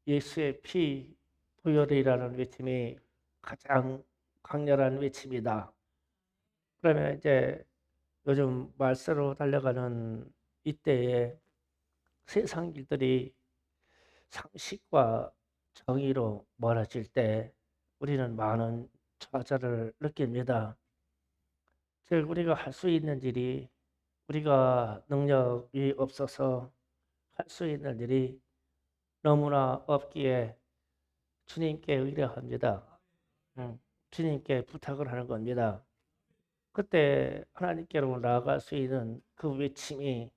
예수의 피 부혈이라는 외침이 가장 강렬한 외침이다. 그러면 이제 요즘 말세로 달려가는 이때에 세상 일들이 상식과 정의로 멀어질 때 우리는 많은 좌절을 느낍니다. 즉 우리가 할 수 있는 일이 우리가 능력이 없어서 할 수 있는 일이 너무나 없기에 주님께 의뢰합니다. 주님께 부탁을 하는 겁니다. 그때 하나님께로 나아갈 수 있는 그 외침이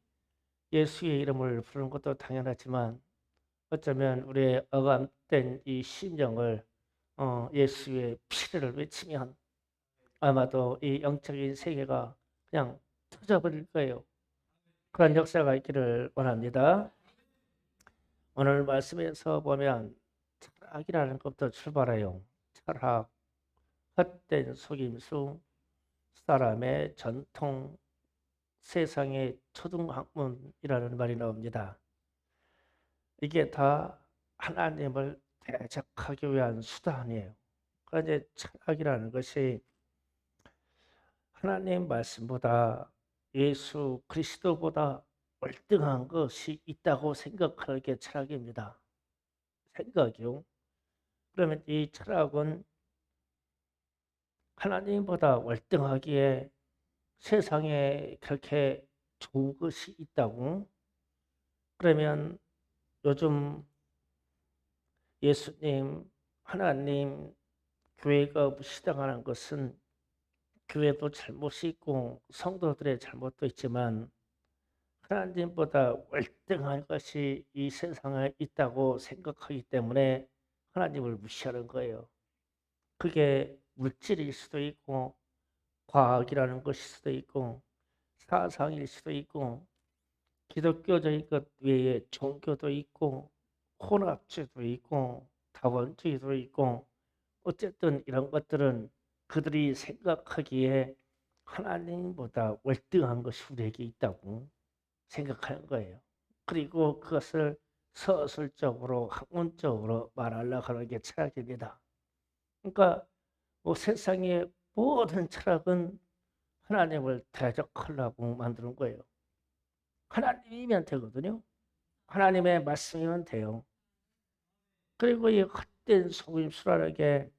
예수의 이름을 부르는 것도 당연하지만 어쩌면 우리의 억압된 이 심령을 예수의 피를 외치면 아마도 이 영적인 세계가 그냥 터져버릴 거예요. 그런 역사가 있기를 원합니다. 오늘 말씀에서 보면 철학이라는 것부터 출발해요. 철학, 헛된 속임수, 사람의 전통, 세상의 초등학문이라는 말이 나옵니다. 이게 다 하나님을 대적하기 위한 수단이에요. 그러니까 철학이라는 것이 하나님 말씀보다 예수 그리스도보다 월등한 것이 있다고 생각하는 게 철학입니다. 생각이요. 그러면 이 철학은 하나님보다 월등하기에 세상에 그렇게 좋은 것이 있다고? 그러면 요즘 예수님, 하나님, 교회가 무시당하는 것은 교회도 잘못이 있고 성도들의 잘못도 있지만 하나님보다 월등한 것이 이 세상에 있다고 생각하기 때문에 하나님을 무시하는 거예요. 그게 물질일 수도 있고 과학이라는 것일 수도 있고 사상일 수도 있고 기독교적인 것 외에 종교도 있고 혼합주의도 있고 다원주의도 있고 어쨌든 이런 것들은 그들이 생각하기에 하나님보다 월등한 것이 우리에게 있다고 생각하는 거예요. 그리고 그것을 서술적으로 학문적으로 말하려고 하는 게 철학입니다. 그러니까 뭐 세상의 모든 철학은 하나님을 대적하려고 만드는 거예요. 하나님이면 되거든요. 하나님의 말씀이면 돼요. 그리고 이 헛된 속임수라는 게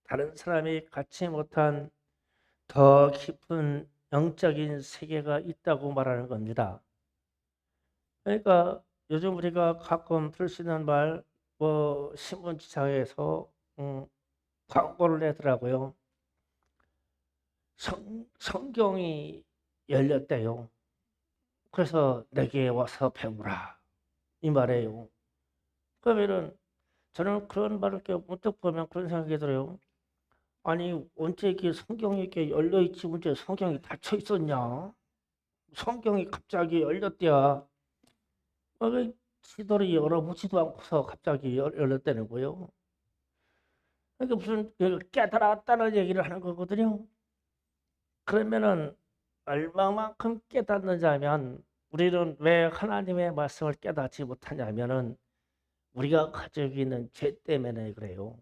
다른 사람이 갖지 못한 더 깊은 영적인 세계가 있다고 말하는 겁니다. 그러니까 요즘 우리가 가끔 들을 수 있는 말, 뭐 신문지상에서 광고를 내더라고요. 성경이 열렸대요. 그래서 내게 와서 배우라 이 말이에요. 그러면은 저는 그런 말을 이렇게 문득 보면 그런 생각이 들어요. 아니 언제 이렇게 성경이 이렇게 열려 있지 언제 성경이 닫혀 있었냐? 성경이 갑자기 열렸대야. 시도를 열어보지도 않고서 갑자기 열렸다는 거예요. 그러니까 무슨 깨달았다는 얘기를 하는 거거든요. 그러면은 얼마만큼 깨닫느냐 하면 우리는 왜 하나님의 말씀을 깨닫지 못하냐면은 우리가 가지고 있는 죄 때문에 그래요.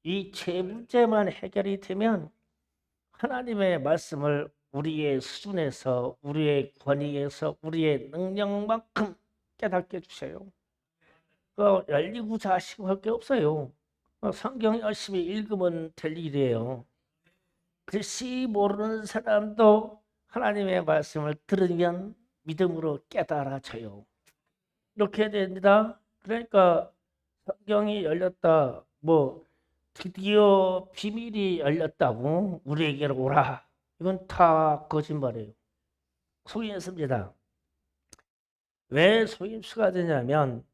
이 죄 문제만 해결이 되면 하나님의 말씀을 우리의 수준에서 우리의 권위에서 우리의 능력만큼 깨닫게 해주세요. 그 열리고 자시고 할 게 없어요. 성경 열심히 읽으면 될 일이에요. 글씨 모르는 사람도 하나님의 말씀을 들으면 믿음으로 깨달아져요. 이렇게 됩니다. 그러니까 성경이 열렸다. 뭐 드디어 비밀이 열렸다고 우리에게로 오라. 이건 다 거짓말이에요. 속임수입니다. 왜 속임수가 되냐면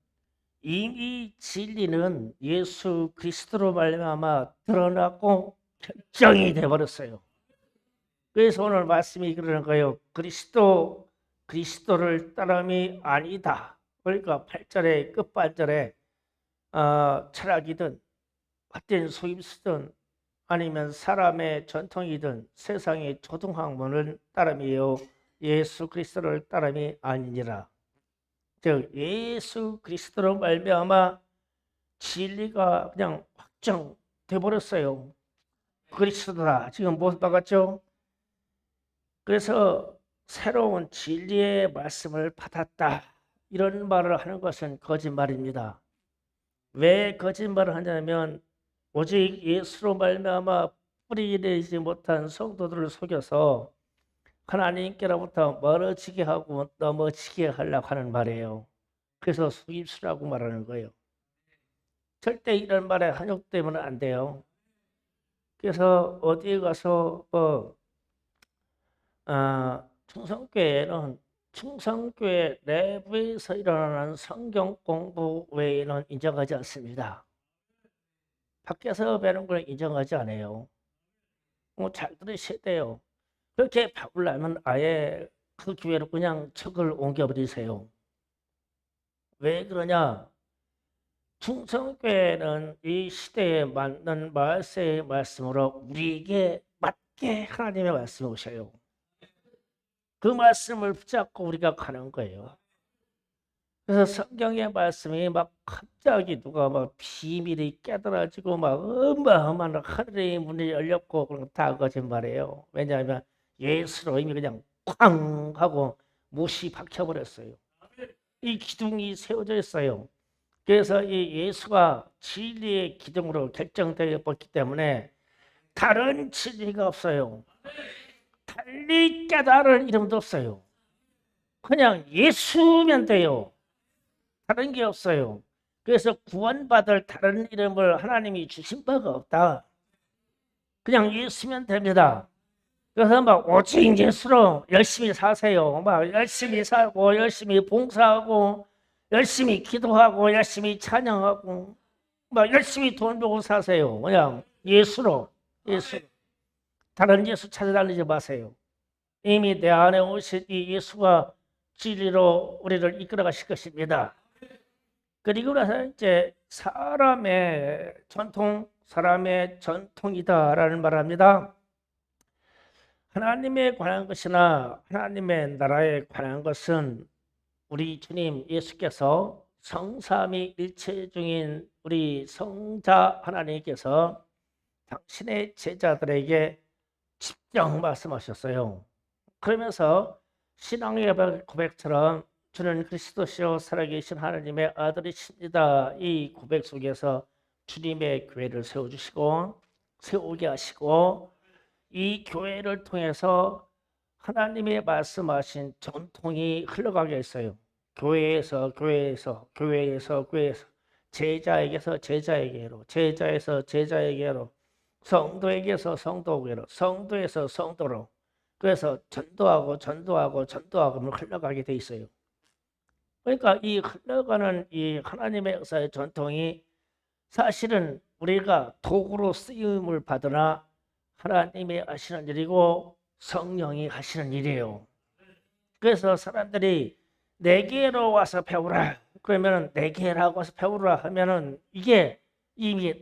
이미 진리는 예수 그리스도로 말미암아 드러났고 결정이 되어버렸어요. 그래서 오늘 말씀이 그러는 거예요. 그리스도를 따름이 아니다. 그러니까 8절의 끝반절에 철학이든 헛된 속임수든 아니면 사람의 전통이든 세상의 초등학문을 따름이요 예수 그리스도를 따름이 아니니라. 즉 예수 그리스도로 말미암아 진리가 그냥 확정돼 버렸어요. 그리스도다. 지금 못 박았죠? 그래서 새로운 진리의 말씀을 받았다. 이런 말을 하는 것은 거짓말입니다. 왜 거짓말을 하냐면 오직 예수로 말미암아 뿌리 내리지 못한 성도들을 속여서 하나님께로부터 멀어지게 하고 넘어지게 하려고 하는 말이에요. 그래서 속임수라고 말하는 거예요. 절대 이런 말에 한욕되면 안 돼요. 그래서 어디에 가서 충성교회 내부에서 일어나는 성경 공부 외에는 인정하지 않습니다. 밖에서 배우는 걸 인정하지 않아요. 잘 들으셔야 돼요. 그렇게 배우려면 아예 그 교회로 그냥 척을 옮겨버리세요. 왜 그러냐? 충성교회는 이 시대에 맞는 말세의 말씀으로 우리에게 맞게 하나님의 말씀을 오셔요. 그 말씀을 붙잡고 우리가 가는 거예요. 그래서 성경의 말씀이 막 갑자기 누가 막 비밀이 깨달아지고 막 어마어마한 하늘의 문이 열렸고 그런 거 다 거짓말이에요. 왜냐하면 예수로 이미 그냥 쾅 하고 못이 박혀버렸어요. 이 기둥이 세워져 있어요. 그래서 이 예수가 진리의 기둥으로 결정되어 있기 때문에 다른 진리가 없어요. 달리 깨달을 이름도 없어요. 그냥 예수면 돼요. 다른 게 없어요. 그래서 구원받을 다른 이름을 하나님이 주신 바가 없다. 그냥 예수면 됩니다. 그래서 막 오직 예수로 열심히 사세요. 막 열심히 살고 열심히 봉사하고 열심히 기도하고 열심히 찬양하고 막 열심히 돈 벌고 사세요. 그냥 예수로. 다른 예수 찾아다니지 마세요. 이미 내 안에 오신 이 예수가 진리로 우리를 이끌어 가실 것입니다. 그리고 나서 이제 사람의 전통이다라는 말합니다. 하나님에 관한 것이나 하나님의 나라에 관한 것은 우리 주님 예수께서 성삼위 일체 중인 우리 성자 하나님께서 당신의 제자들에게 직접 말씀하셨어요. 그러면서 신앙의 고백처럼 주는 그리스도시요 살아계신 하나님의 아들이십니다. 이 고백 속에서 주님의 교회를 세우게 하시고 이 교회를 통해서 하나님의 말씀하신 전통이 흘러가게 했어요. 교회에서 제자에게서 제자에게로, 제자에서 제자에게로, 성도에게서 성도에게로, 성도에서 성도로. 그래서 전도하고 흘러가게 돼 있어요. 그러니까 이 흘러가는 이 하나님의 역사의 전통이 사실은 우리가 도구로 쓰임을 받으나 하나님이 하시는 일이고 성령이 하시는 일이에요. 그래서 사람들이 내게로 와서 배우라. 그러면 내게라고 와서 배우라 하면은 이게 이미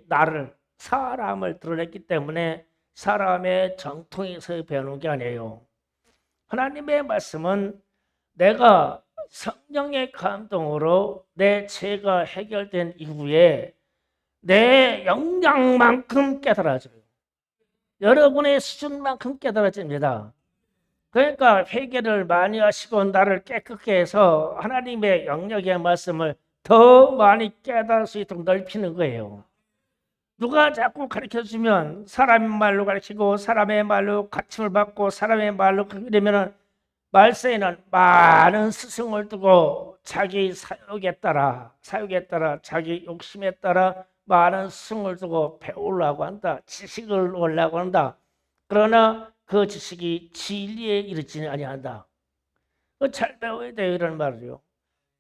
사람을 드러냈기 때문에 사람의 정통에서 배우는 게 아니에요. 하나님의 말씀은 내가 성령의 감동으로 내 죄가 해결된 이후에 내 역량만큼 깨달아져요. 여러분의 수준만큼 깨달아집니다. 그러니까 회개를 많이 하시고 나를 깨끗게 해서 하나님의 영역의 말씀을 더 많이 깨달을 수 있도록 넓히는 거예요. 누가 자꾸 가르쳐주면 사람의 말로 가르치고 사람의 말로 가르침을 받고 사람의 말로 이러면 말세에는 많은 스승을 두고 자기 사욕에 따라 자기 욕심에 따라 많은 스승을 두고 배우려고 한다. 지식을 얻으려고 한다. 그러나 그 지식이 진리에 이르지는 아니한다. 잘 배워야 돼요. 이런 말이요.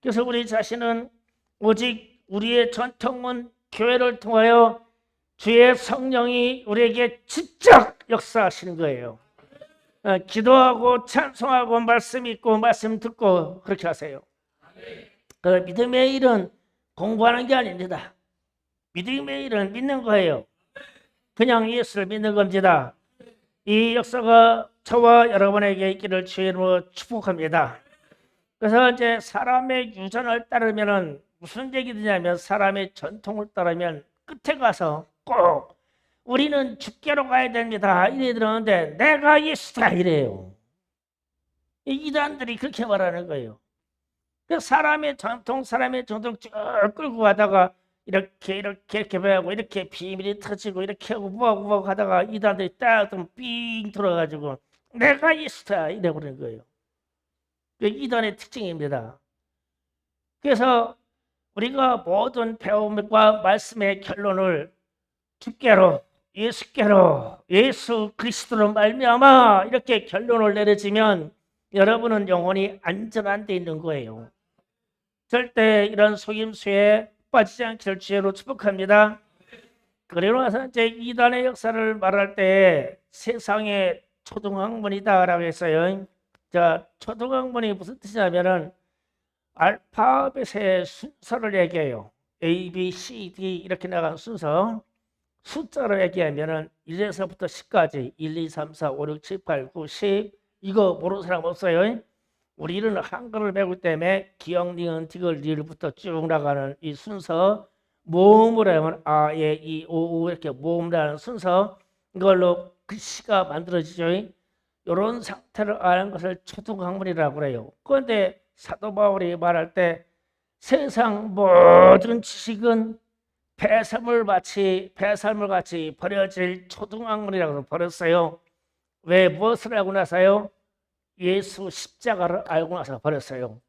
그래서 우리 자신은 오직 우리의 전통은 교회를 통하여 주의 성령이 우리에게 직접 역사하시는 거예요. 기도하고 찬송하고 말씀 읽고 말씀 듣고 그렇게 하세요. 그 믿음의 일은 공부하는 게 아닙니다. 믿음의 일은 믿는 거예요. 그냥 예수를 믿는 겁니다. 이 역사가 저와 여러분에게 있기를 주의 이름으로 축복합니다. 그래서 이제 사람의 유전을 따르면은 무슨 얘기 드냐면 사람의 전통을 따르면 끝에 가서 꼭 우리는 죽게로 가야 됩니다 이래 들었는데 내가 예수다 이래요. 이 이단들이 그렇게 말하는 거예요. 그 사람의 전통 쭉 끌고 가다가 이렇게 배우고 이렇게 비밀이 터지고 이렇게 하고 뭐하고 하다가 이단들이 딱빙 돌아가지고 내가 예수다 이래 버리는 거예요. 그 이단의 특징입니다. 그래서 우리가 모든 배움과 말씀의 결론을 주께로 예수께로 예수 그리스도로 말미암아 이렇게 결론을 내려지면 여러분은 영혼이 안전한 데 있는 거예요. 절대 이런 속임수에 빠지지 않기를 주의로 축복합니다. 그리고 나서 이제 이단의 역사를 말할 때 세상의 초등학문이다라고 했어요. 자, 초등학문이 무슨 뜻이냐면은 알파벳의 순서를 얘기해요. A, B, C, D 이렇게 나간 순서. 숫자로 얘기하면은 1에서부터 10까지 1, 2, 3, 4, 5, 6, 7, 8, 9, 10 이거 모르는 사람 없어요. 우리는 한글을 배울 때문에 기역, 니은, 디귿, 리을부터 쭉 나가는 이 순서 모음으로 하면 아, 예, 이, 오, 우 이렇게 모음이라는 순서 이걸로 글씨가 만들어지죠. 이런 상태를 아는 것을 초등학문이라고 그래요. 그런데 사도 바울이 말할 때 세상 모든 지식은 배설물 같이 버려질 초등학문이라고 버렸어요. 왜 무엇을 알고 나서요? 예수 십자가를 알고 나서 버렸어요.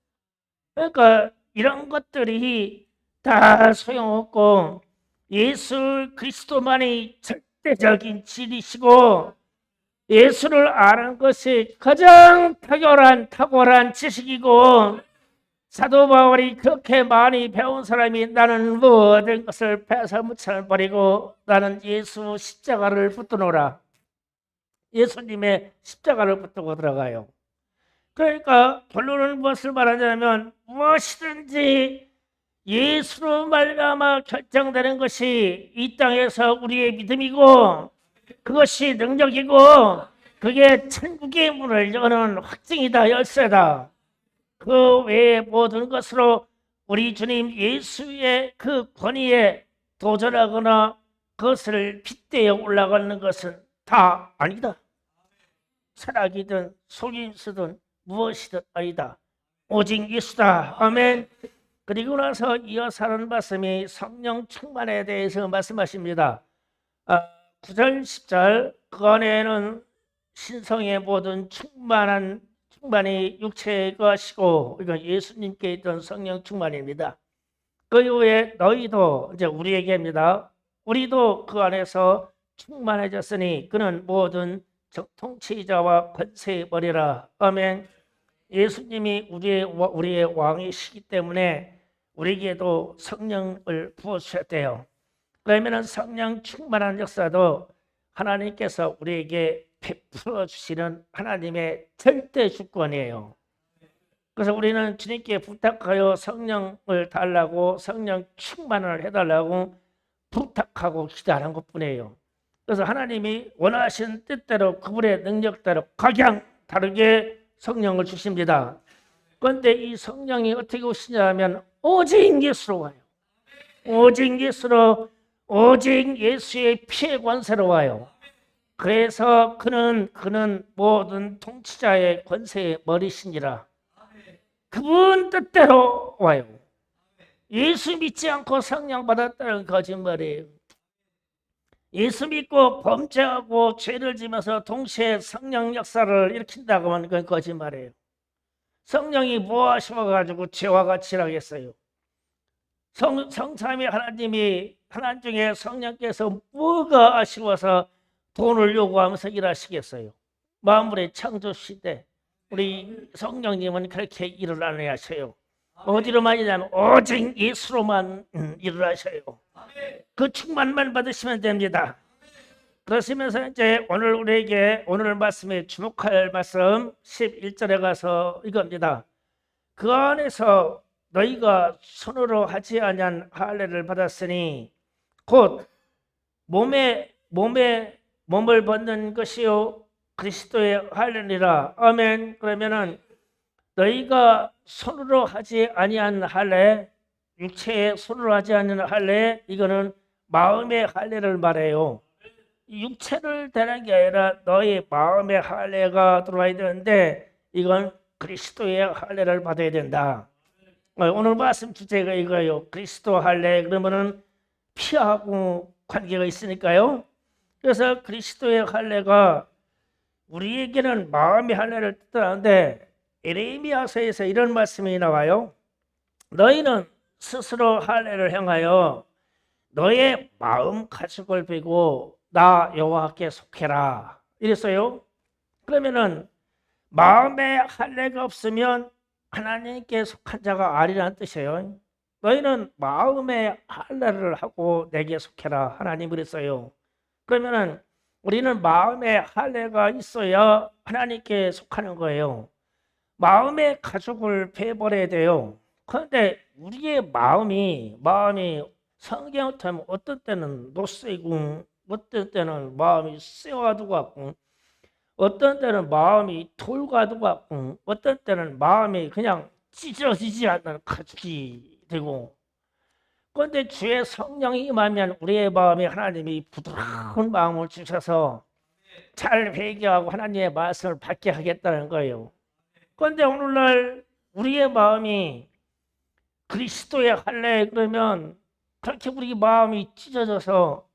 그러니까 이런 것들이 다 소용없고 예수 그리스도만이 절대적인 진리시고 예수를 아는 것이 가장 탁월한 지식이고 사도 바울이 그렇게 많이 배운 사람이 나는 모든 것을 배설무찬을 버리고 나는 예수 십자가를 붙드노라. 예수님의 십자가를 붙들고 들어가요. 그러니까 결론은 무엇을 말하냐면 무엇이든지 예수로 말미암아 결정되는 것이 이 땅에서 우리의 믿음이고 그것이 능력이고 그게 천국의 문을 여는 확증이다 열쇠다. 그 외의 모든 것으로 우리 주님 예수의 그 권위에 도전하거나 그것을 빗대어 올라가는 것은 다 아니다. 철학이든 속임수든 무엇이든 아니다. 오직 예수다. 아멘. 그리고 나서 이어서 하는 말씀이 성령 충만에 대해서 말씀하십니다. 9절 10절 그 안에는 신성의 모든 충만이 육체가 시고 이건 예수님께 있던 성령 충만입니다. 그 이후에 너희도 이제 우리에게입니다. 우리도 그 안에서 충만해졌으니 그는 모든 통치자와 권세의 머리라. 아멘. 예수님이 우리의 왕이시기 때문에 우리에게도 성령을 부어주셨대요. 그러면 성령 충만한 역사도 하나님께서 우리에게 베풀어 주시는 하나님의 절대 주권이에요. 그래서 우리는 주님께 부탁하여 성령을 달라고 성령 충만을 해달라고 부탁하고 기도하는 것뿐이에요. 그래서 하나님이 원하신 뜻대로 그분의 능력대로 각양 다르게 성령을 주십니다. 그런데 이 성령이 어떻게 오시냐면 오직 예수로 와요. 오직 예수로 오직 예수의 피의 권세로 와요. 그래서 그는 모든 통치자의 권세의 머리시니라. 그분 뜻대로 와요. 예수 믿지 않고 성령 받았다는 거짓말이에요. 예수 믿고 범죄하고 죄를 지면서 동시에 성령 역사를 일으킨다고 하는 건 거짓말이에요. 성령이 뭐 하셔가지고 죄와 같이 일하겠어요. 성삼위 하나님 중에 성령께서 뭐가 아쉬워서 돈을 요구하면서 일하시겠어요. 만물의 창조 시대 우리 성령님은 그렇게 일을 안 하셔요. 어디로만 일하면 오직 예수로만 일을 하셔요. 그 충만만 받으시면 됩니다. 그러시면서 이제 오늘 말씀에 주목할 말씀 11절에 가서 이겁니다. 그 안에서 너희가 손으로 하지 아니한 할례를 받았으니 곧 몸을 벗는 것이요 그리스도의 할례니라. 아멘. 그러면은 너희가 손으로 하지 아니한 할례 육체에 순응하지 않는 할례, 이거는 마음의 할례를 말해요. 육체를 대는 게 아니라 너의 마음의 할례가 들어와야 되는데 이건 그리스도의 할례를 받아야 된다. 오늘 말씀 주제가 이거예요. 그리스도 할례 그러면은 피하고 관계가 있으니까요. 그래서 그리스도의 할례가 우리에게는 마음의 할례를 뜻하는데 에레미야서에서 이런 말씀이 나와요. 너희는 스스로 할례를 행하여 너의 마음 가축을 베고 나 여호와께 속해라 이랬어요. 그러면은 마음에 할례가 없으면 하나님께 속한 자가 아니라는 뜻이에요. 너희는 마음에 할례를 하고 내게 속해라 하나님 그랬어요. 그러면은 우리는 마음에 할례가 있어야 하나님께 속하는 거예요. 마음의 가죽을 베버려야 돼요. 그런데 우리의 마음이 성경을 타면 어떤 때는 노쇠고 어떤 때는 마음이 쇠와도 같고 어떤 때는 마음이 돌과도 같고 어떤 때는 마음이 그냥 찢어지지 않는 가죽이 되고 그런데 주의 성령이 임하면 우리의 마음에 하나님이 부드러운 마음을 주셔서 잘 회개하고 하나님의 말씀을 받게 하겠다는 거예요. 그런데 오늘날 우리의 마음이 그리스도의 할례 그러면 그렇게 우리 마음이 찢어져서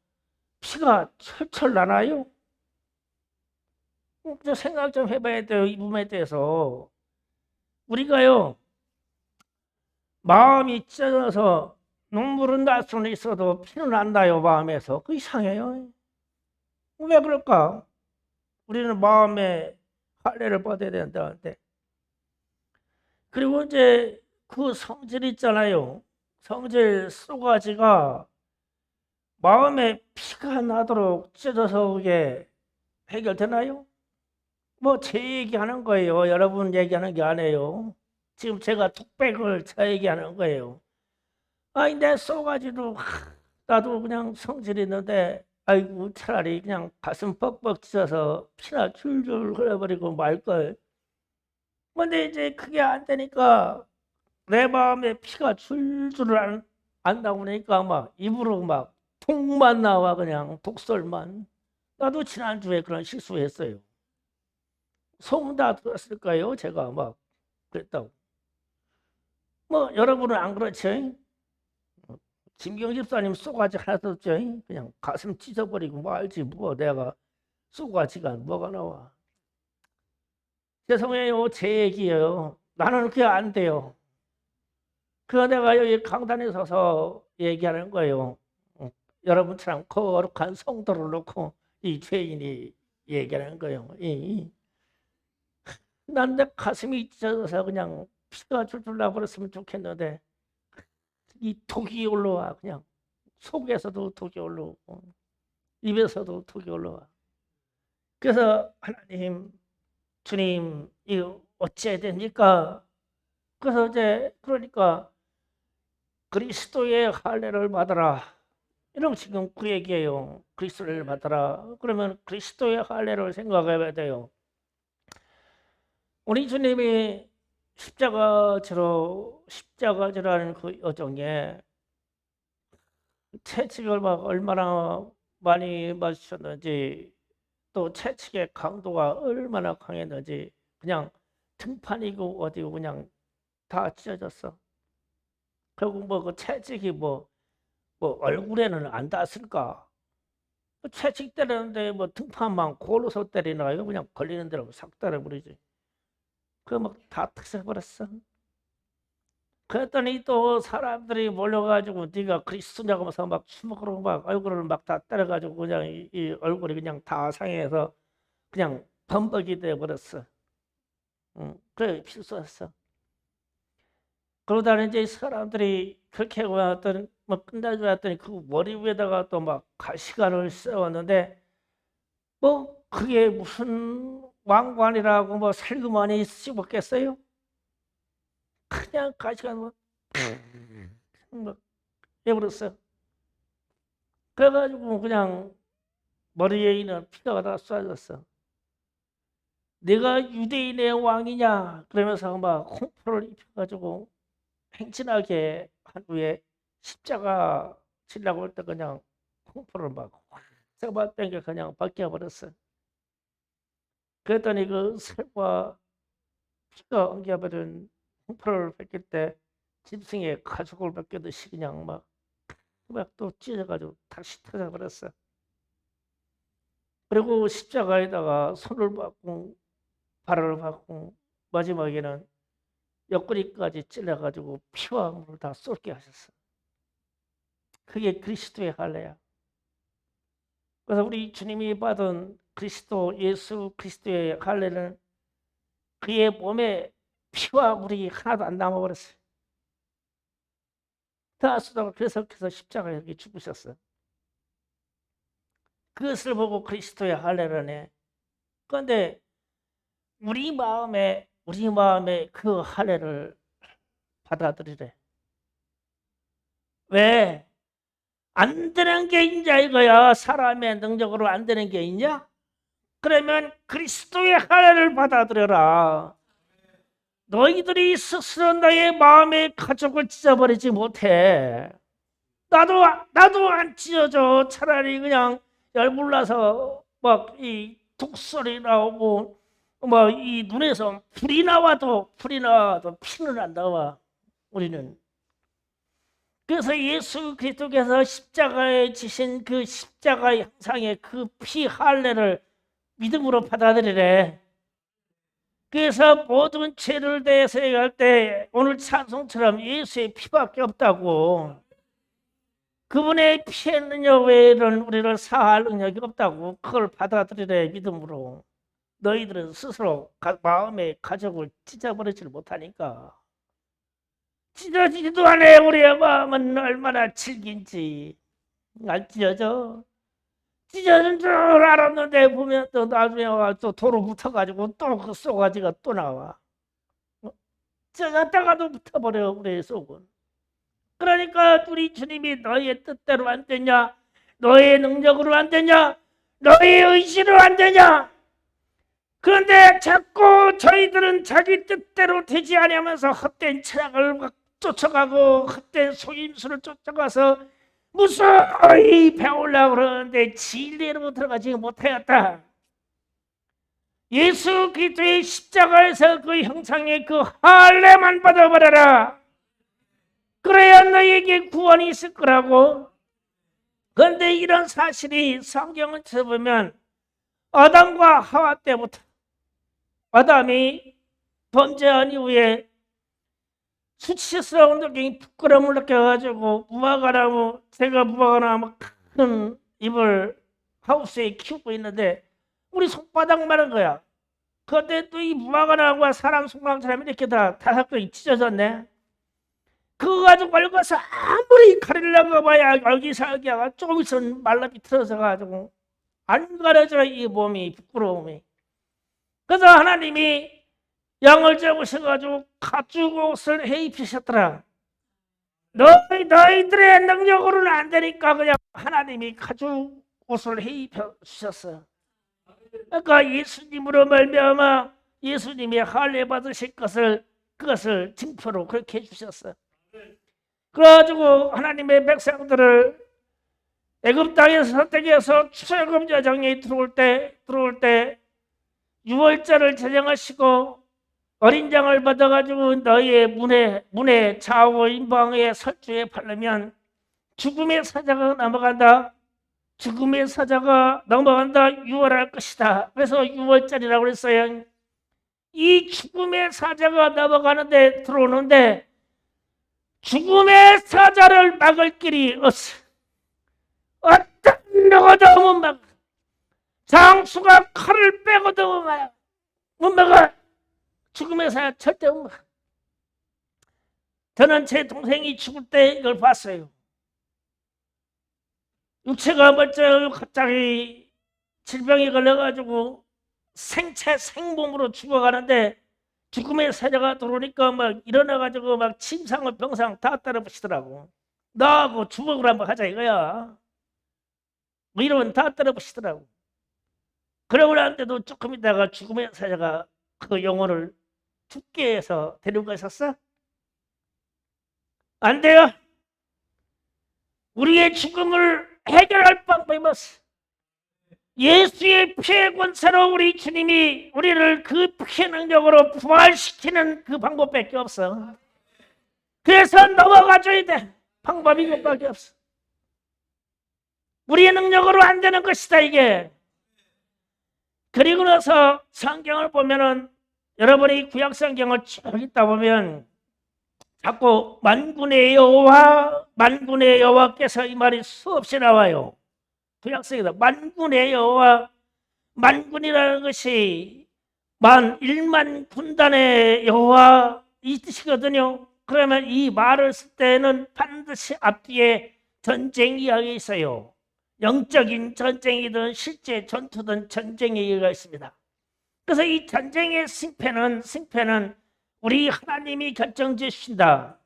피가 철철 나나요? 저 생각 좀 해봐야 돼요. 이 부분에 대해서. 우리가요 마음이 찢어져서 눈물은 날 수는 있어도 피는 안 나요. 마음에서. 그 이상해요. 왜 그럴까? 우리는 마음에 할례를 받아야 된다는데. 그리고 이제 그 성질 있잖아요. 성질 쏘가지가 마음에 피가 나도록 찢어져서 그게 해결되나요? 뭐 제 얘기하는 거예요. 여러분 얘기하는 게 아니에요. 지금 제가 톡백을 저 얘기하는 거예요. 아니 내 쏘가지도 나도 그냥 성질이 있는데 아이고 차라리 그냥 가슴 뻑뻑 찢어서 피나 줄줄 흘려버리고 말걸. 근데 이제 그게 안 되니까 내 마음에 피가 줄줄 안 나오니까 막 입으로 막 통만 나와 그냥 독설만. 나도 지난주에 그런 실수했어요. 소문 다 들었을까요? 제가 막 그랬다고. 뭐 여러분은 안 그렇죠? 김경 집사님 쏘가지 하나 썼죠? 그냥 가슴 찢어버리고 말지 뭐 내가 쏘가지가 뭐가 나와. 죄송해요. 제 얘기예요. 나는 그게 안 돼요. 그거 내가 여기 강단에 서서 얘기하는 거예요. 여러분처럼 거룩한 성도를 놓고 이 죄인이 얘기하는 거예요. 난 내 가슴이 찢어져서 그냥 피가 줄줄 나버렸으면 좋겠는데 이 독이 올라와. 그냥 속에서도 독이 올라오고 입에서도 독이 올라와. 그래서 하나님 주님 이거 어찌해야 됩니까? 그래서 이제 그러니까 그리스도의 할례를 받아라. 이런 지금 그 얘기예요. 그리스도를 받아라. 그러면 그리스도의 할례를 생각해야 돼요. 우리 주님이 십자가지라는 그 여정에 채찍을 막 얼마나 많이 맞으셨는지 또 채찍의 강도가 얼마나 강했는지 그냥 등판이고 어디고 그냥 다 찢어졌어. 결국 뭐 그 채찍이 뭐 얼굴에는 안 닿았을까? 채찍 때리는데 뭐 등판만 골로서 때리나요? 그냥 걸리는 대로 싹 때려버리지. 그거 막 다 탁해버렸어. 그랬더니 또 사람들이 몰려가지고 네가 그리스도냐고 하면서 막 주먹으로 막 얼굴을 막 다 때려가지고 그냥 이 얼굴이 그냥 다 상해서 그냥 범벅이 돼버렸어. 그래 필수했어. 그러다 이제 사람들이 그렇게 왔더니 뭐 끝나지 않았더니 그 머리 위에다가 또 막 가시관을 세웠는데 뭐 그게 무슨 왕관이라고 뭐 살그머니 씹었겠어요? 그냥 가시관 뭐 해버렸어. 그래가지고 그냥 머리에 있는 피가 다 쏟아졌어. 내가 유대인의 왕이냐 그러면서 막 홍포를 입혀가지고 행진하게 한 후에 십자가 치려고 할 때 그냥 콩포를 막 세번 땡겨 그냥 벗겨버렸어. 그랬더니 그 살과 피가 엉겨버린 콩포를 벗길 때 짐승의 가죽을 벗겨듯이 그냥 막 또 찢어가지고 다시 터져버렸어. 그리고 십자가에다가 손을 받고 발을 받고 마지막에는 옆구리까지 찔러가지고 피와 물을 다 쏟게 하셨어. 그게 그리스도의 할례야. 그래서 우리 주님이 받은 그리스도 예수 그리스도의 할례는 그의 몸에 피와 물이 하나도 안 남아버렸어요. 다 쏟아가 그래서 십자가에 이렇게 죽으셨어. 그것을 보고 그리스도의 할례라네. 그런데 우리 마음에 그 할례를 받아들이래. 왜? 안 되는 게 있냐 이거야. 사람의 능력으로 안 되는 게 있냐? 그러면 그리스도의 할례를 받아들여라. 너희들이 스스로 너의 마음의 가족을 찢어버리지 못해. 나도 안 찢어져. 차라리 그냥 열불나서 막 이 독소리 나오고 뭐 이 눈에서 불이 나와도 피는 안 나와. 우리는. 그래서 예수 그리스도께서 십자가에 지신 그 십자가 형상의 그 피 할례를 믿음으로 받아들이래. 그래서 모든 죄를 대해서 얘기할 때 오늘 찬송처럼 예수의 피밖에 없다고, 그분의 피의 능력 외에는 우리를 사할 능력이 없다고, 그걸 받아들이래. 믿음으로. 너희들은 스스로 마음의 가족을 찢어버리지를 못하니까. 찢어지지도 않아. 우리의 마음은 얼마나 질긴지. 안 찢어져. 찢어진 줄 알았는데 보면 또 나중에 또 도로 붙어가지고 또 그 쏘가지가 또 나와. 찢어졌다가도 붙어버려 우리의 속은. 그러니까 우리 주님이 너의 뜻대로 안 되냐, 너의 능력으로 안 되냐, 너의 의지로 안 되냐. 그런데 자꾸 저희들은 자기 뜻대로 되지 않으면서 헛된 철학을 쫓아가고 헛된 속임수를 쫓아가서 무서이 배우려고 그러는데 진리로 들어가지 못하였다. 예수 그리스도의 십자가에서 그 형상의 그 할례만 받아버려라. 그래야 너에게 구원이 있을 거라고. 그런데 이런 사실이 성경을 찾아보면 아담과 하와 때부터, 아담이 범죄한 이후에 수치스러운 느낌이 부끄러움을 느껴가지고 무화과나무, 제가 무화과나무 큰 잎을 하우스에 키우고 있는데 우리 손바닥만한 거야. 그런데 또 이 무화과나무가 사람 손가락처럼 이렇게 다 다섯 개이 찢어졌네. 그거 가지고 얽어서 아무리 가리려고 봐야 열기살기가 조금 있으면 말라 비틀어져 가지고 안 가려져. 이 몸이, 부끄러움이. 그래서 하나님이 양을 잡으셔가지고 가죽옷을 해입히셨더라. 너희들의 능력으로는 안 되니까 그냥 하나님이 가죽옷을 해입혀 주셨어요. 그러니까 예수님으로 말미암아 예수님이 할례 받으실 그것을 증표로 그렇게 해주셨어요. 그래가지고 하나님의 백성들을 애굽 땅에서 선택해서 출애굽 여정에 들어올 때 유월절을 제정하시고 어린 양을 받아가지고 너희의 문에 좌우 임방에 설주에 바르면 죽음의 사자가 넘어간다. 죽음의 사자가 넘어간다. 유월할 것이다. 그래서 유월절이라고 그랬어요. 이 죽음의 사자가 넘어가는데 들어오는데 죽음의 사자를 막을 길이 없어. 어떤 누구도 못 막아. 장수가 칼을 빼고도 못 막아. 죽음의 사자 절대 못 막아. 저는 제 동생이 죽을 때 이걸 봤어요. 육체가 멀쩡하고 갑자기 질병이 걸려가지고 생몸으로 죽어가는데 죽음의 사자가 들어오니까 막 일어나가지고 막 침상을 병상 다 따라붙이더라고. 나하고 주먹을 한번 하자 이거야. 뭐 이러면 다 따라붙이더라고. 그러고 나는데도 조금 있다가 죽음의 사자가 그 영혼을 죽게 해서 데리고 가셨어. 안 돼요. 우리의 죽음을 해결할 방법이 없어. 예수의 피의 권세로 우리 주님이 우리를 그 피의 능력으로 부활시키는 그 방법밖에 없어. 그래서 넘어가줘야 돼. 방법이 그것밖에 없어. 우리의 능력으로 안 되는 것이다 이게. 그리고 나서 성경을 보면은 여러분이 구약 성경을 쭉 읽다 보면 자꾸 만군의 여호와께서 이 말이 수없이 나와요. 구약성에서 만군의 여호와, 만군이라는 것이 1만 군단의 여호와 이 뜻이거든요. 그러면 이 말을 쓸 때는 반드시 앞뒤에 전쟁 이야기 있어요. 영적인 전쟁이든 실제 전투든 전쟁의 이유가 있습니다. 그래서 이 전쟁의 승패는 우리 하나님이 결정해 주신다.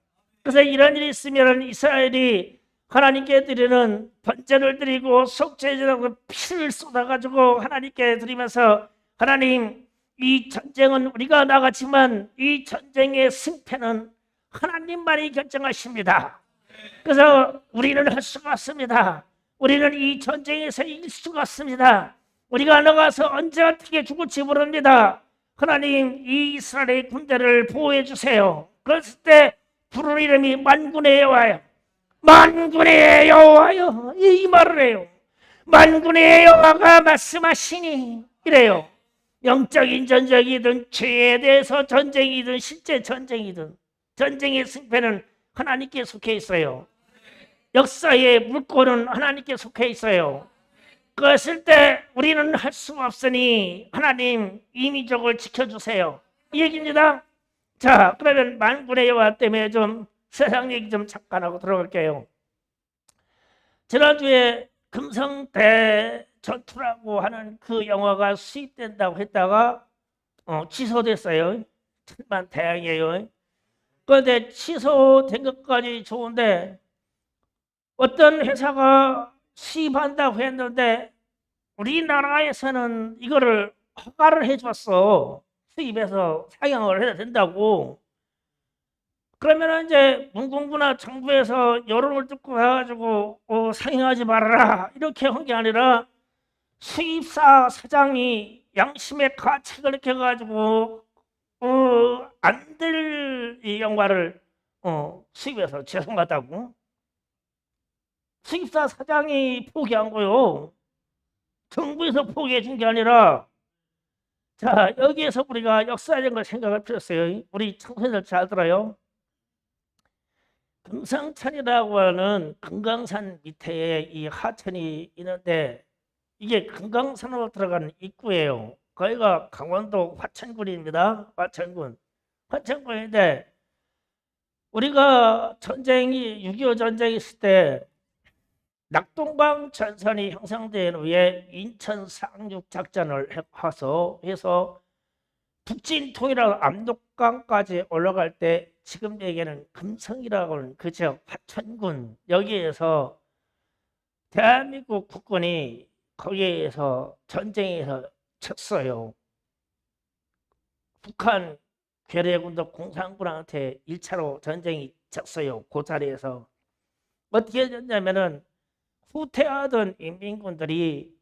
그래서 이런 일이 있으면 이스라엘이 하나님께 드리는 번제를 드리고 속죄제라고 피를 쏟아가지고 하나님께 드리면서 하나님, 이 전쟁은 우리가 나갔지만 이 전쟁의 승패는 하나님만이 결정하십니다. 그래서 우리는 할 수가 없습니다. 우리는 이 전쟁에서 이길 수가 없습니다. 우리가 나가서 언제 어떻게 죽을지 모릅니다. 하나님, 이 이스라엘의 군대를 보호해 주세요. 그랬을 때 부르는 이름이 만군의 여호와요. 만군의 여호와요. 이 말을 해요. 만군의 여호와가 말씀하시니 이래요. 영적인 전쟁이든 죄에 대해서 전쟁이든 실제 전쟁이든 전쟁의 승패는 하나님께 속해 있어요. 역사의 물꼬는 하나님께 속해 있어요. 그랬을 때 우리는 할 수가 없으니 하나님 이 민족을 지켜주세요. 이 얘기입니다. 자, 그러면 만군의 여호와 때문에 좀 세상 얘기 좀 잠깐 하고 들어갈게요. 지난주에 금성대 전투라고 하는 그 영화가 수입된다고 했다가 취소됐어요. 천만 다행이에요. 그런데 취소된 것까지 좋은데 어떤 회사가 수입한다고 했는데 우리나라에서는 이거를 허가를 해줬어. 수입해서 상영을 해야 된다고. 그러면 이제 문공부나 정부에서 여론을 듣고 가가지고 상영하지 말아라 이렇게 한 게 아니라 수입사 사장이 양심의 가책을 느껴가지고 안 될 이 영화를 수입해서 죄송하다고 수입사 사장이 포기한 거요. 정부에서 포기해 준 게 아니라. 자, 여기에서 우리가 역사적인 걸 생각할 필요 있어요. 우리 청소년들 잘 들어요. 금상천이라고 하는 금강산 밑에 이 하천이 있는데 이게 금강산으로 들어가는 입구예요. 거기가 강원도 화천군입니다. 화천군인데 우리가 전쟁이 6.25 전쟁이 있을 때 낙동강 전선이 형성된 후에 인천 상륙 작전을 해서 북진통이라고 압록강까지 올라갈 때 지금 얘기하는 금성이라고 하는 그 지역 화천군 여기에서 대한민국 국군이 거기에서 전쟁에서 쳤어요. 북한 괴뢰군도 공산군한테 1차로 전쟁이 졌어요. 그 자리에서 어떻게 됐냐면은 후퇴하던 인민군들이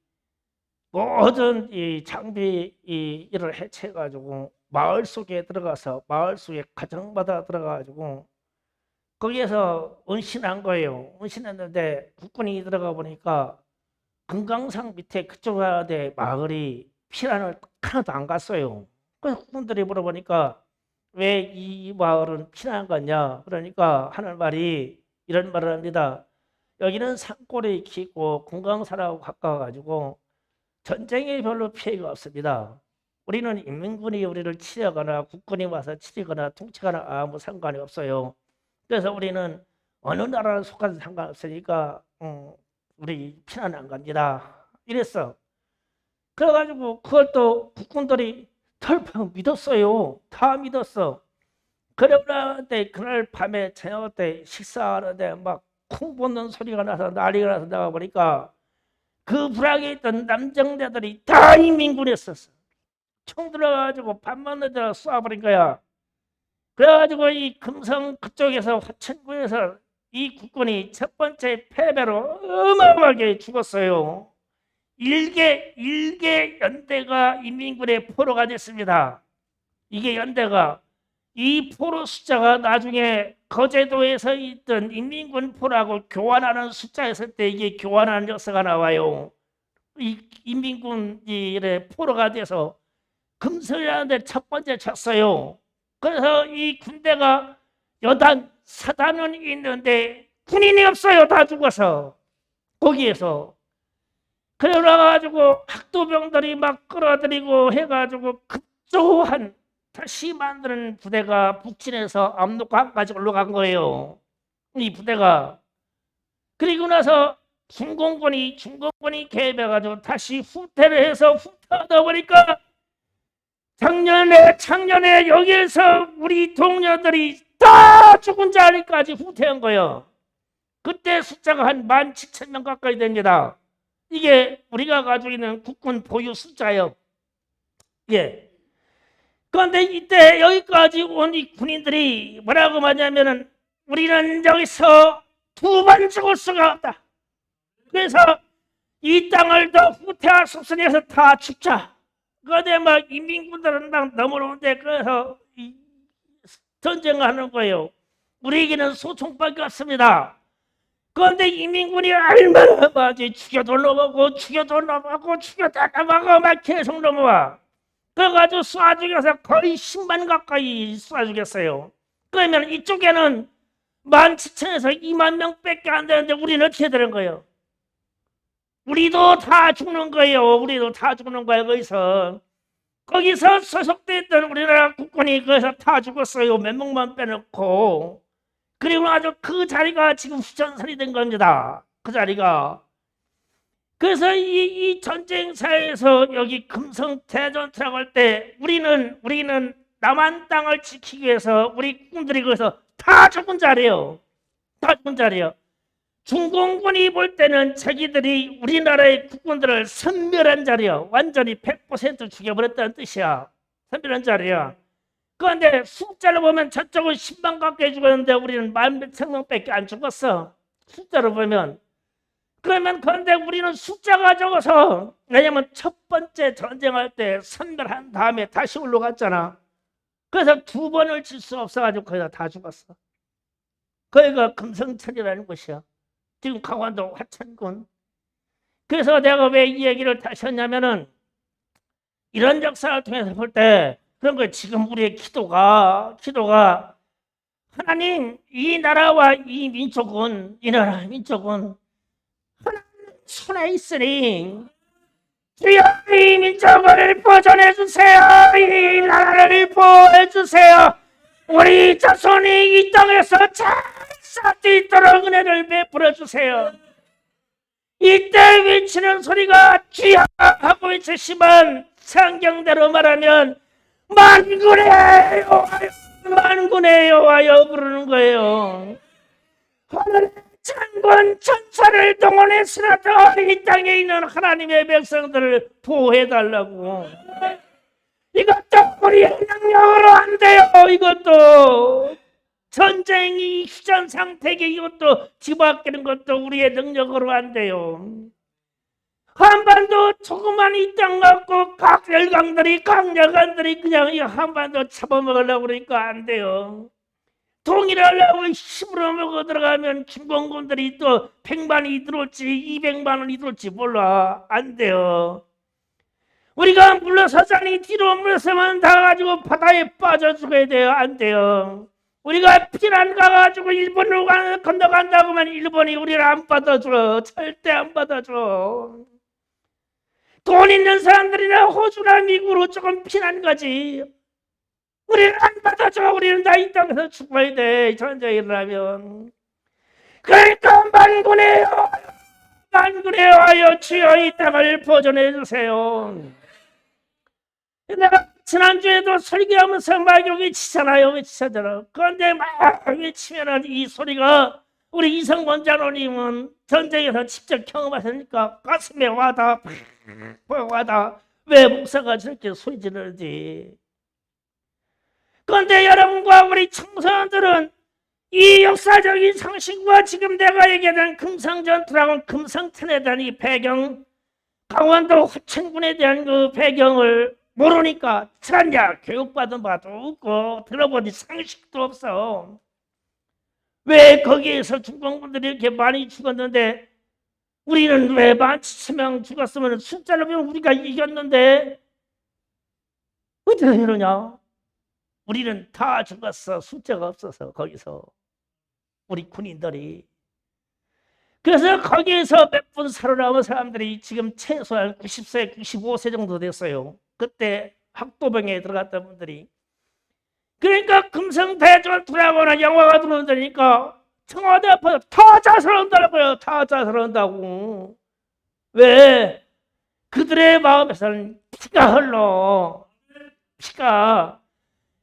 모든 이 장비 이를 해체해가지고 마을 속에 들어가서 마을 속에 가정마다 들어가가지고 거기에서 은신한 거예요. 은신했는데 국군이 들어가 보니까 금강산 밑에 그쪽 안에 마을이 피난을 하나도 안 갔어요. 그래서 국군들이 물어보니까 왜 이 마을은 피난 갔냐? 그러니까 하는 말이 이런 말을 합니다. 여기는 산골이 깊고 금강산하고 가까워가지고 전쟁에 별로 피해가 없습니다. 우리는 인민군이 우리를 치려거나 국군이 와서 치리거나 통치거나 아무 상관이 없어요. 그래서 우리는 어느 나라를 속아도 상관없으니까 우리 피난 안 갑니다. 이랬어. 그래가지고 그걸 또 국군들이 털썩 믿었어요. 다 믿었어. 그러는데 그날 밤에 저녁 때 식사하는데 막 콩 볶는 소리가 나서 난리가 나서 나가 보니까 그 불악에 있던 남정대들이 다 인민군이었었어. 총 들어가지고 밥 먹는 데다 쏴버린 거야. 그래가지고 이 금성 그쪽에서 화천구에서 이 국군이 첫 번째 패배로 어마어마하게 죽었어요. 일개 연대가 인민군의 포로가 됐습니다. 이게 연대가 이 포로 숫자가 나중에 거제도에서 있던 인민군 포로하고 교환하는 숫자였을 때 이게 교환하는 역사가 나와요. 이 인민군이 포로가 돼서 금성이라는데 첫 번째 쳤어요. 그래서 이 군대가 여단, 사단은 있는데 군인이 없어요. 다 죽어서 거기에서. 그래가지고 학도병들이 막 끌어들이고 해가지고 급조한 다시 만드는 부대가 북진에서 압록강까지 올라간 거예요. 이 부대가. 그리고 나서 중공군이 개입해가지고 다시 후퇴를 해서 후퇴하다 보니까 작년에 여기에서 우리 동료들이 다 죽은 자리까지 후퇴한 거예요. 그때 숫자가 한 17,000명 가까이 됩니다. 이게 우리가 가지고 있는 국군 보유 숫자예요. 예. 그런데 이때 여기까지 온 이 군인들이 뭐라고 하냐면은 우리는 여기서 2번 죽을 수가 없다. 그래서 이 땅을 더 후퇴할 수 없으니 해서 다 죽자. 그런데 막 인민군들은 막 넘어오는데 그래서 전쟁하는 거예요. 우리에게는 소총밖에 없습니다. 그런데 인민군이 얼마나 많이 죽여도 넘어가고 막 계속 넘어와. 그래가지고 쏴 죽여서 거의 10만 가까이 쏴 죽였어요. 그러면 이쪽에는 17,000에서 2만 명밖에 안 되는데 우리는 어떻게 되는 거예요? 우리도 다 죽는 거예요. 거기서 소속됐던 우리나라 국군이 거기서 다 죽었어요. 몇 명만 빼놓고. 그리고 아주 그 자리가 지금 후전선이 된 겁니다. 그 자리가. 그래서 이 전쟁사에서 여기 금성 대전투라고 할 때 우리는 남한 땅을 지키기 위해서 우리 국군들이 거기서 다 죽은 자리예요. 다 죽은 자리예요. 중공군이 볼 때는 자기들이 우리나라의 국군들을 선멸한 자리야. 완전히 100% 죽여버렸다는 뜻이야. 선멸한 자리야. 그런데 숫자로 보면 저쪽은 10만 가까이 죽었는데 우리는 11,000명밖에 안 죽었어. 숫자로 보면. 그러면 그런데 우리는 숫자가 적어서, 왜냐면 첫 번째 전쟁할 때 선멸한 다음에 다시 올라갔잖아. 그래서 2번을 칠 수 없어가지고 거기다 다 죽었어. 거기가 금성천이라는 곳이야. 지금 강원도 화천군. 그래서 내가 왜 이 얘기를 다시 했냐면은 이런 역사를 통해서 볼 때 그런 거 지금 우리의 기도가 하나님 이 나라와 이 민족은 하나님 손에 있으니 주여 이 민족을 보존해 주세요. 이 나라를 보호해 주세요. 우리 자손이 이 땅에서 잘 살 수 있도록 은혜를 베풀어 주세요. 이때 외치는 소리가 주여 하고 외치시면 성경대로 말하면 만군의 여호와여 부르는 거예요. 하늘의 장관 천사를 동원해서라도 이 땅에 있는 하나님의 백성들을 보호해달라고. 이것도 우리의 능력으로 안 돼요. 이것도 전쟁이 휴전 상태에 이것도 뒤바뀌는 것도 우리의 능력으로 안 돼요. 한반도 조그만 이 땅 갖고 각 여간들이 그냥 이 한반도 잡아먹으려고 그러니까 안 돼요. 통일하려고 힘으로 먹어 들어가면 중공군들이 또 100만이 들어올지 200만 원이 들어올지 몰라. 안 돼요. 우리가 물러서자니 뒤로 물러서면 다 가지고 바다에 빠져 죽어야 돼요. 안 돼요. 우리가 피난 가가지고 일본으로 건너간다고 하면 일본이 우리를 안 받아줘. 절대 안 받아줘. 돈 있는 사람들이나 호주나 미국으로 조금 피난 가지. 우리는 안 받아줘. 우리는 다 이 땅에서 죽어야 돼. 전쟁이 일어나면. 그러니까 만군의 하여 주여 이 땅을 보존해 주세요. 내가 지난주에도 설교하면서 막 외치잖아요. 그런데 막 외치면은 이 소리가 우리 이성권 장로님은 전쟁에서 직접 경험하셨으니까 가슴에 와닿아. 왜 목사가 저렇게 소리 지르는지. 그런데 여러분과 우리 청소년들은 이 역사적인 상식과 지금 내가 얘기하는 금상전투라고 금성천에 대한 이 배경, 강원도 화천군에 대한 그 배경을 모르니까 어쩌냐, 교육받은 바도 없고 들어보니 상식도 없어. 왜 거기에서 중공군들이 이렇게 많이 죽었는데 우리는 왜 17,000명 죽었으면 숫자로 보면 우리가 이겼는데 어떻게 이러냐? 우리는 다 죽었어. 숫자가 없어서 거기서 우리 군인들이. 그래서 거기에서 몇 분 살아남은 사람들이 지금 최소한 90세, 95세 정도 됐어요. 그때 학도병에 들어갔던 분들이. 그러니까 금성대전투라고는 영화가 들어온다니까 청와대 앞에서 다 자살한다고요. 다 자살한다고. 왜? 그들의 마음에서는 피가 흘러. 피가.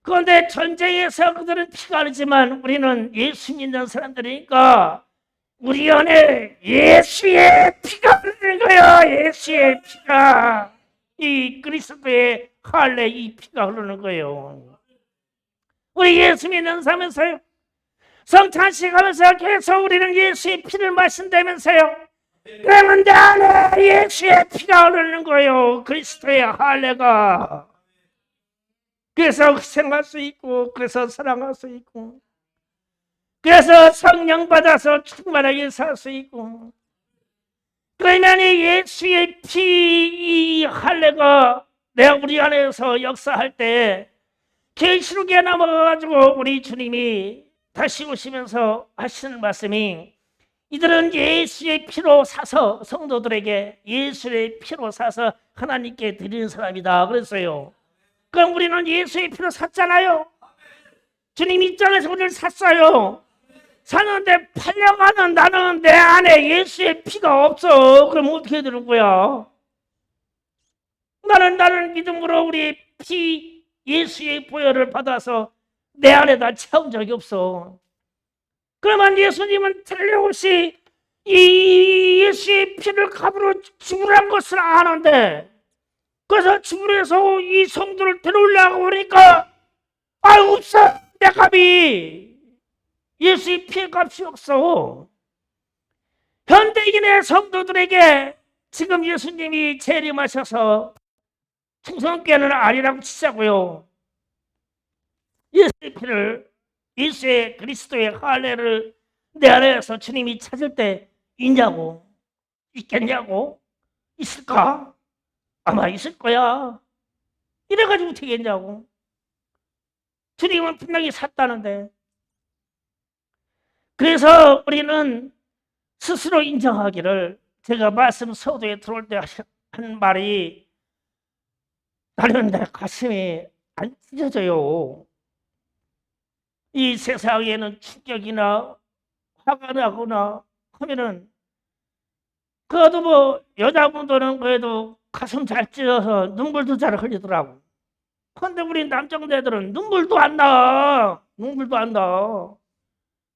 그런데 전쟁에서 그들은 피가 흐르지만 우리는 예수 믿는 사람들이니까 우리 안에 예수의 피가 흐르는 거야. 예수의 피가. 이 그리스도의 할례 이 피가 흐르는 거예요. 우리 예수 믿는 사람에서요. 성찬식하면서 계속 우리는 예수의 피를 마신다면서요. 그러면 내 안에 예수의 피가 흐르는 거예요. 그리스도의 할례가. 그래서 희생할 수 있고, 그래서 사랑할 수 있고, 그래서 성령 받아서 충만하게 살 수 있고. 그러면 이 예수의 피, 이 할례가 내가 우리 안에서 역사할 때 계시록에 넘어가가지고 우리 주님이 다시 오시면서 하시는 말씀이 이들은 예수의 피로 사서 성도들에게 예수의 피로 사서 하나님께 드리는 사람이다 그랬어요. 그럼 우리는 예수의 피로 샀잖아요. 주님 입장에서 우리를 샀어요. 사는데 팔려가는 나는 내 안에 예수의 피가 없어. 그럼 어떻게 되는 거야? 나는 믿음으로 우리 피 예수의 보혈을 받아서 내 안에다 채운 적이 없어. 그러면 예수님은 틀림없이 이 예수의 피를 값으로 지불한 것을 아는데 그래서 지불해서 이 성도를 데려오려고 하니까 없어. 내 값이 예수의 피의 값이 없어. 현대인의 성도들에게 지금 예수님이 재림하셔서 충성교회는 아니라고 치자고요. 예수의 피를 예수의 그리스도의 할례를 내 안에서 주님이 찾을 때 있냐고. 있겠냐고. 있을까? 아마 있을 거야. 이래가지고 어떻게 했냐고. 주님은 분명히 샀다는데. 그래서 우리는 스스로 인정하기를 제가 말씀 서두에 들어올 때 한 말이 나는 내 가슴이 안 찢어져요. 이 세상에는 충격이나 화가 나거나 하면은 그래도 뭐 여자분들은 그래도 가슴 잘 찢어서 눈물도 잘 흘리더라고. 그런데 우리 남정네들은 눈물도 안 나. 눈물도 안 나.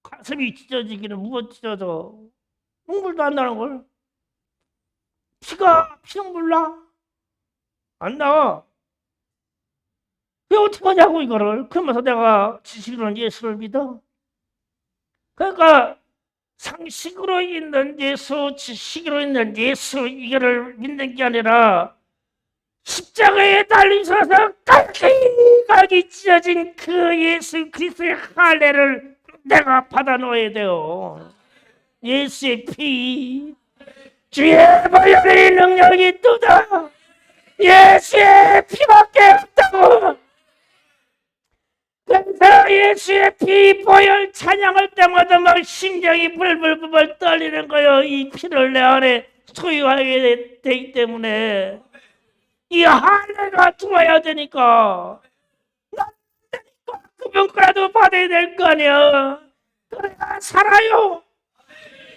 가슴이 찢어지기는 무엇 찢어져. 눈물도 안 나는 걸. 피눈물 나? 안 나와. 왜 어떻게 하냐고 이거를. 그러면서 내가 지식으로는 예수를 믿어. 그러니까 상식으로 있는 예수, 지식으로 있는 예수 이거를 믿는 게 아니라 십자가에 달리셔서 각기 찢어진 그 예수 그리스도의 할례를 내가 받아 놓아야 돼요. 예수의 피, 주의 보혈의 능력이 있도다. 예수의 피밖에 없다고. 그래서 예수의 피 보혈 찬양할 때마다 막 심장이 불불불 떨리는 거예요. 이 피를 내 안에 소유하게 되기 때문에 이 할례가 들어야 되니까 금융거라도 받아야 될 거 아니야. 그래야 살아요.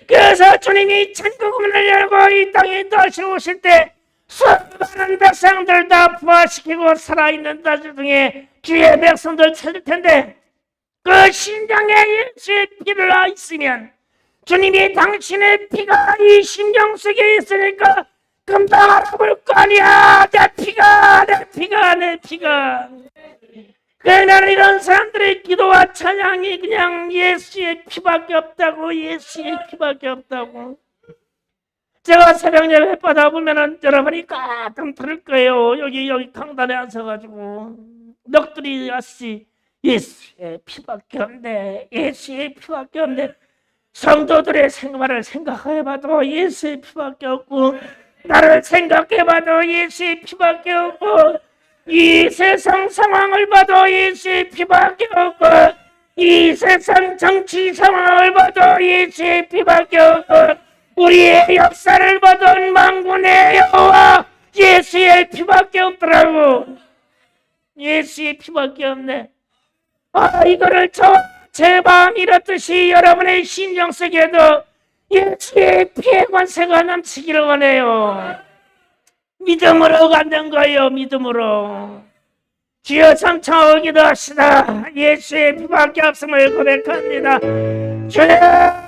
그래서 주님이 천국문을 열고 이 땅에 다시 오실 때 수많은 백성들 다 부활시키고 살아있는 자들 중에 주의 백성들 찾을 텐데 그 심장에 예수의 피가 있으면 주님이 당신의 피가 이 심장 속에 있으니까 금방 알아볼 거 아니야. 내 피가. 나는 이런 사람들의 기도와 찬양이 그냥 예수의 피밖에 없다고, 예수의 피밖에 없다고. 제가 새벽 예배 받아보면은 여러분이 가끔 들을 거예요. 여기 강단에 앉아가지고 넋두리 아씨 예수의 피밖에 없네, 예수의 피밖에 없네. 성도들의 생활을 생각해봐도 예수의 피밖에 없고, 나를 생각해봐도 예수의 피밖에 없고, 이 세상 상황을 봐도 예수의 피밖에 없고, 이 세상 정치 상황을 봐도 예수의 피밖에 없고, 우리의 역사를 봐도 만군의 여호와 예수의 피밖에 없더라고. 예수의 피밖에 없네. 이거를 제 마음 이렇듯이 여러분의 심령 속에도 예수의 피의 권세가 넘치기를 원해요. 믿음으로 갖는 거예요. 믿음으로. 주여 참청하고 기도합시다. 예수의 피밖에 없음을 고백합니다. 주여